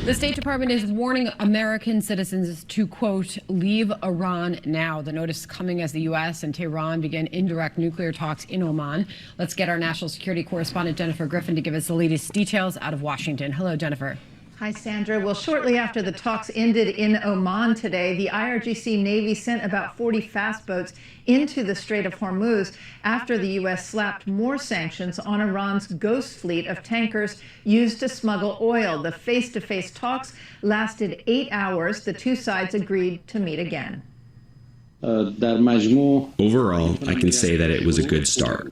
The State Department is warning American citizens to, quote, leave Iran now. The notice coming as the U.S. and Tehran begin indirect nuclear talks in Oman. Let's get our national security correspondent Jennifer Griffin to give us the latest details out of Washington. Hello, Jennifer. Hi, Sandra. Well, shortly after the talks ended in Oman today, the IRGC Navy sent about 40 fast boats into the Strait of Hormuz after the U.S. slapped more sanctions on Iran's ghost fleet of tankers used to smuggle oil. The face-to-face talks lasted 8 hours. The two sides agreed to meet again. Overall, I can say that it was a good start.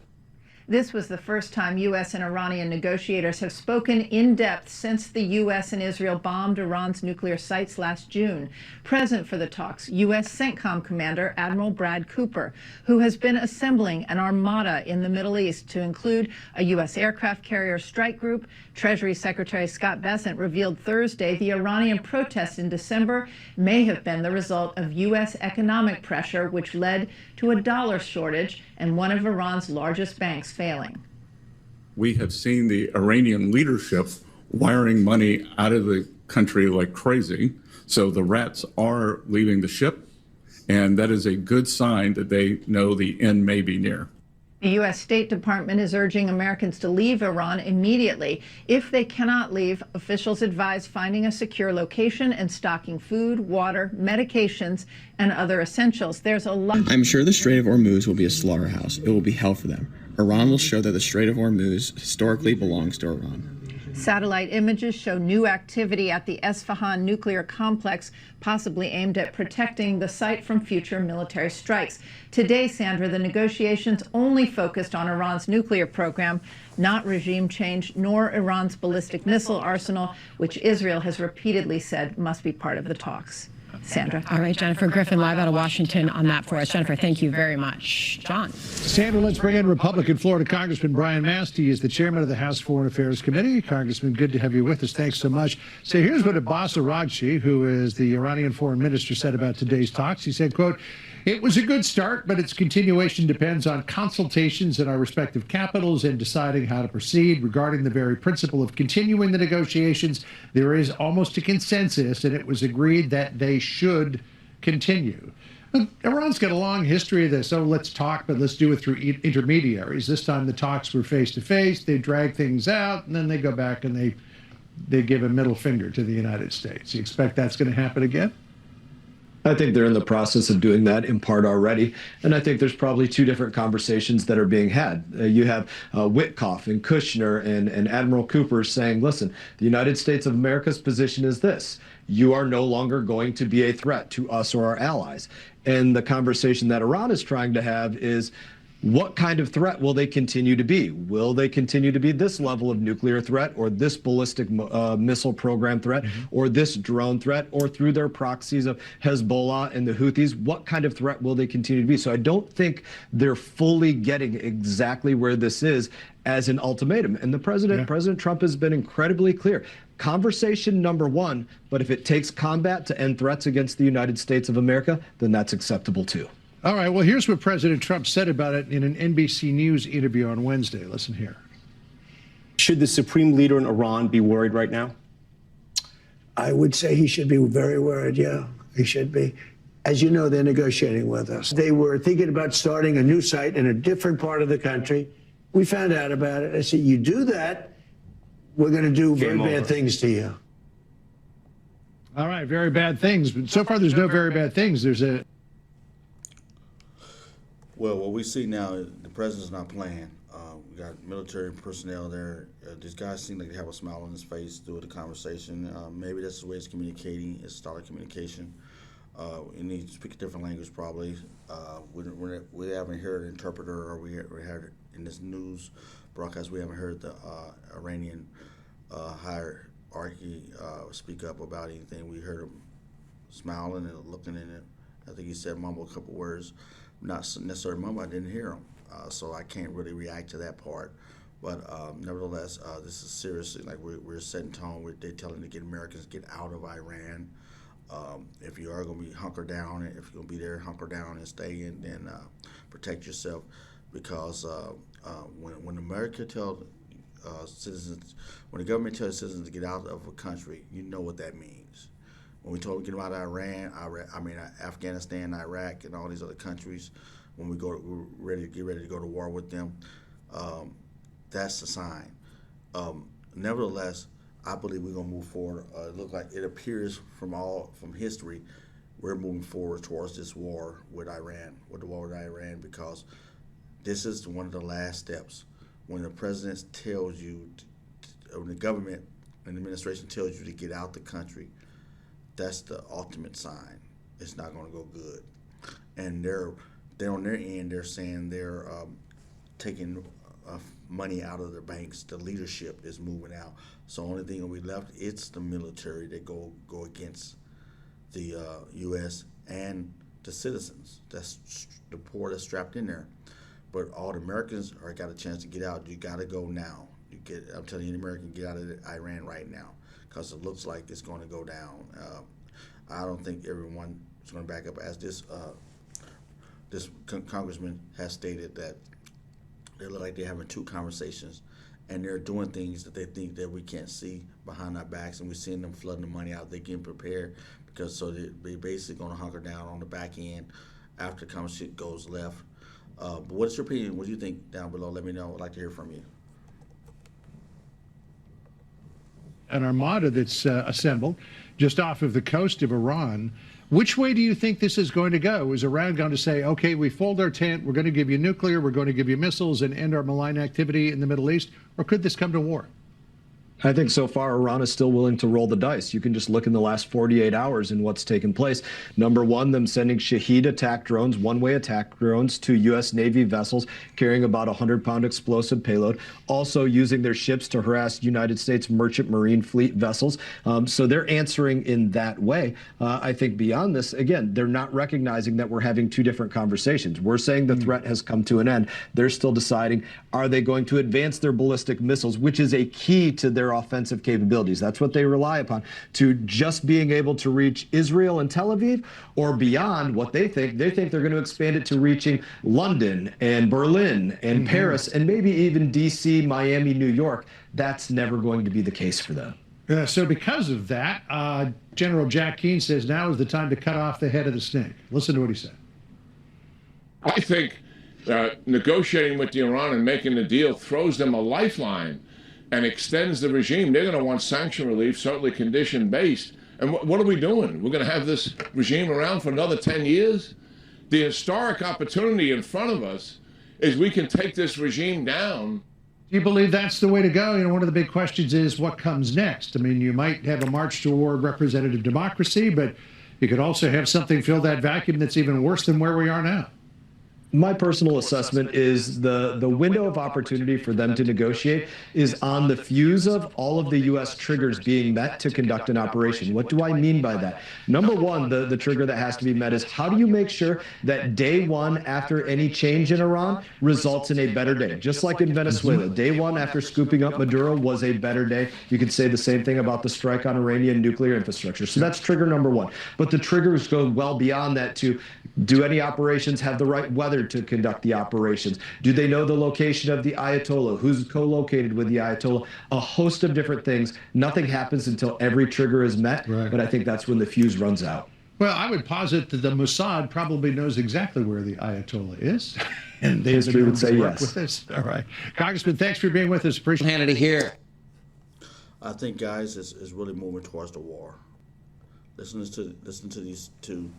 This was the first time U.S. and Iranian negotiators have spoken in depth since the U.S. and Israel bombed Iran's nuclear sites last June. Present for the talks, U.S. CENTCOM Commander Admiral Brad Cooper, who has been assembling an armada in the Middle East to include a U.S. aircraft carrier strike group. Treasury Secretary Scott Bessent revealed Thursday the Iranian protests in December may have been the result of U.S. economic pressure, which led to a dollar shortage and one of Iran's largest banks failing. We have seen the Iranian leadership wiring money out of the country like crazy. So the rats are leaving the ship, and that is a good sign that they know the end may be near. The U.S. State Department is urging Americans to leave Iran immediately. If they cannot leave, officials advise finding a secure location and stocking food, water, medications, and other essentials. There's a lot. I'm sure the Strait of Hormuz will be a slaughterhouse. It will be hell for them. Iran will show that the Strait of Hormuz historically belongs to Iran. Satellite images show new activity at the Esfahan nuclear complex, possibly aimed at protecting the site from future military strikes. Today, Sandra, the negotiations only focused on Iran's nuclear program, not regime change, nor Iran's ballistic missile arsenal, which Israel has repeatedly said must be part of the talks. Sandra. All right, Jennifer Griffin, live out of Washington on that for us. Jennifer, thank you very much. John. Sandra, let's bring in Republican Florida Congressman Brian Mast. He is the chairman of the House Foreign Affairs Committee. Congressman, good to have you with us. Thanks so much. So here's what Abbas Araghchi, who is the Iranian foreign minister, said about today's talks. He said, quote, "It was a good start, but its continuation depends on consultations in our respective capitals and deciding how to proceed. Regarding the very principle of continuing the negotiations, there is almost a consensus, and it was agreed that they should continue." Iran's got a long history of this. Oh, let's talk, but let's do it through intermediaries. This time the talks were face-to-face. They drag things out, and then they go back and they give a middle finger to the United States. You expect that's going to happen again? I think they're in the process of doing that in part already. And I think there's probably two different conversations that are being had. You have Witkoff and Kushner and Admiral Cooper saying, listen, the United States of America's position is this. You are no longer going to be a threat to us or our allies. And the conversation that Iran is trying to have is, what kind of threat will they continue to be? Will they continue to be this level of nuclear threat, or this ballistic missile program threat, or this drone threat, or through their proxies of Hezbollah and the Houthis? What kind of threat will they continue to be? So I don't think they're fully getting exactly where this is as an ultimatum. And President Trump has been incredibly clear. Conversation number one, but if it takes combat to end threats against the United States of America, then that's acceptable too. All right, well, here's what President Trump said about it in an NBC News interview on Wednesday. Listen here. Should the supreme leader in Iran be worried right now? I would say he should be very worried, yeah, he should be. As you know, they're negotiating with us. They were thinking about starting a new site in a different part of the country. We found out about it. I said, you do that, we're going to do very bad things to you. All right, very bad things. But so far, there's no very bad things. There's a... Well, what we see now, the president's not playing. We got military personnel there. These guys seem like they have a smile on his face through the conversation. Maybe that's the way it's communicating. It's style of communication. You need to speak a different language, probably. We haven't heard an interpreter, or we heard in this news broadcast, we haven't heard the Iranian hierarchy speak up about anything. We heard him smiling and looking in it. I think he said mumble a couple words. Not necessarily mumble, I didn't hear him. So I can't really react to that part. But nevertheless, this is seriously, like we're setting tone. They're telling to get Americans to get out of Iran. If you are going to be hunker down, if you're going to be there, hunker down and stay in, then protect yourself. Because when America tells citizens, when the government tells citizens to get out of a country, you know what that means. When we told them to get out of Iran, Afghanistan, Iraq, and all these other countries, when we're ready to go to war with them, that's the sign. Nevertheless, I believe we're going to move forward. It appears from history, we're moving forward towards this war with Iran, because this is one of the last steps. When the president tells you, when the government and the administration tells you to get out the country, that's the ultimate sign. It's not going to go good. And they're on their end. They're saying they're taking money out of their banks. The leadership is moving out. So the only thing that we left, it's the military that go against the U.S. and the citizens. That's the poor that's strapped in there. But all the Americans are got a chance to get out. You got to go now. I'm telling you, any American, get out of Iran right now, because it looks like it's going to go down. I don't think everyone is going to back up, as this congressman has stated, that they look like they're having two conversations, and they're doing things that they think that we can't see behind our backs, and we're seeing them flooding the money out. They're getting prepared, because so they're basically going to hunker down on the back end after the conversation goes left. But what's your opinion? What do you think down below? Let me know. I'd like to hear from you. An armada that's assembled just off of the coast of Iran. Which way do you think this is going to go? Is Iran going to say, okay, we fold our tent, we're going to give you nuclear, we're going to give you missiles and end our malign activity in the Middle East? Or could this come to war? I think so far Iran is still willing to roll the dice. You can just look in the last 48 hours and what's taken place. Number one, them sending Shahed attack drones, one-way attack drones to U.S. Navy vessels carrying about a 100-pound explosive payload. Also using their ships to harass United States Merchant Marine Fleet vessels. So they're answering in that way. I think beyond this, again, they're not recognizing that we're having two different conversations. We're saying the threat has come to an end. They're still deciding, are they going to advance their ballistic missiles, which is a key to their offensive capabilities. That's what they rely upon, to just being able to reach Israel and Tel Aviv, or beyond what they think. They think they're going to expand it to reaching London and Berlin and Paris and maybe even DC, Miami, New York. That's never going to be the case for them. So because of that, General Jack Keane says now is the time to cut off the head of the snake. Listen to what he said. I think negotiating with Iran and making the deal throws them a lifeline and extends the regime. They're going to want sanction relief, certainly condition-based. And what are we doing? We're going to have this regime around for another 10 years? The historic opportunity in front of us is we can take this regime down. Do you believe that's the way to go? You know, one of the big questions is what comes next. I mean, you might have a march toward representative democracy, but you could also have something fill that vacuum that's even worse than where we are now. My personal assessment is the window of opportunity for them to negotiate is on the fuse of all of the U.S. triggers being met to conduct an operation. What do I mean by that? Number one, the trigger that has to be met is how do you make sure that day one after any change in Iran results in a better day? Just like in Venezuela, day one after scooping up Maduro was a better day. You could say the same thing about the strike on Iranian nuclear infrastructure. So that's trigger number one. But the triggers go well beyond that to do any operations have the right weather to conduct the operations? Do they know the location of the Ayatollah? Who's co-located with the Ayatollah? A host of different things. Nothing happens until every trigger is met, but I think that's when the fuse runs out. Well, I would posit that the Mossad probably knows exactly where the Ayatollah is. And history would say work yes. with this. All right. Congressman, thanks for being with us. Appreciate Hannity here. I think, guys, is really moving towards the war. Listen to these two.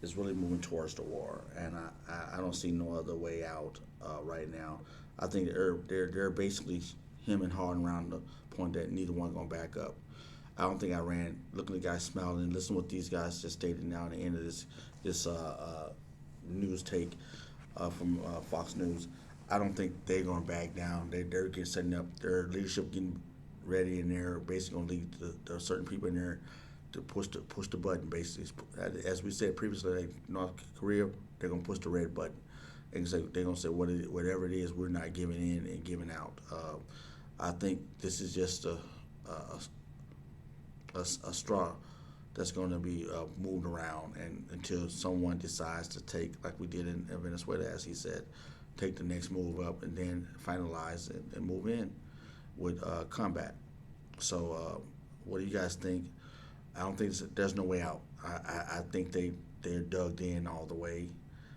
Is really moving towards the war, and I don't see no other way out right now. I think they're basically hemming and hawing around the point that neither one going to back up. I don't think Iran, looking at the guys smiling and listening to what these guys just stated now at the end of this news take from Fox News, I don't think they're going to back down. They're getting setting up their leadership, getting ready, and they're basically going to lead the certain people in there to push the button, basically. As we said previously, like North Korea, they're going to push the red button. They're going to say whatever it is, we're not giving in and giving out. I think this is just a straw that's going to be moved around, and until someone decides to take, like we did in Venezuela, as he said, take the next move up and then finalize it and move in. with combat. So what do you guys think? I don't think there's no way out. I think they're dug in all the way.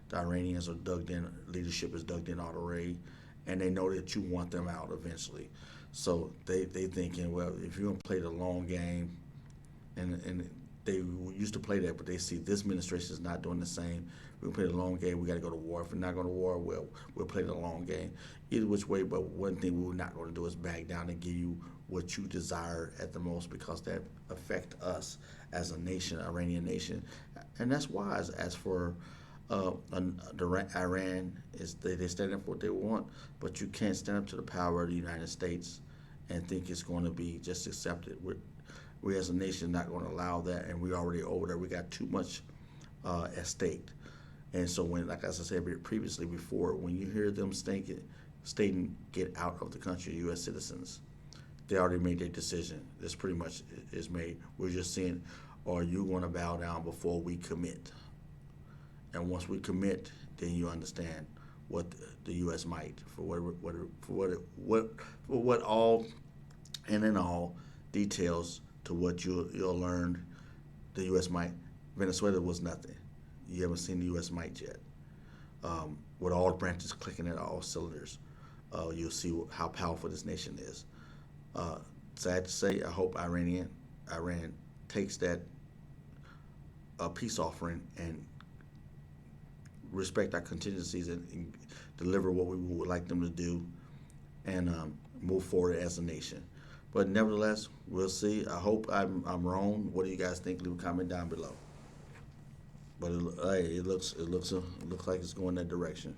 The Iranians are dug in. Leadership is dug in all the way, and they know that you want them out eventually. So they thinking, well, if you're gonna play the long game, and they used to play that, but they see this administration is not doing the same. We're gonna play the long game. We got to go to war. If we're not going to war, we'll play the long game. Either which way, but one thing we're not going to do is back down and give you what you desire at the most, because that affect us as a nation, Iranian nation, and that's why. As for Iran, they stand up for what they want, but you can't stand up to the power of the United States and think it's going to be just accepted. We as a nation not going to allow that, and we're already over there. We got too much at stake. And so when, like as I said previously before, when you hear them stating get out of the country, U.S. citizens, they already made their decision. This pretty much is made. We're just saying, are you going to bow down before we commit? And once we commit, then you understand what the U.S. might, for what all and in all details to what you'll learn. The U.S. might. Venezuela was nothing. You haven't seen the U.S. might yet. With all branches clicking at all cylinders, you'll see how powerful this nation is. Sad to say, I hope Iran takes that peace offering and respect our contingencies and deliver what we would like them to do, and move forward as a nation. But nevertheless, we'll see. I hope I'm wrong. What do you guys think? Leave a comment down below. But it looks like it's going that direction.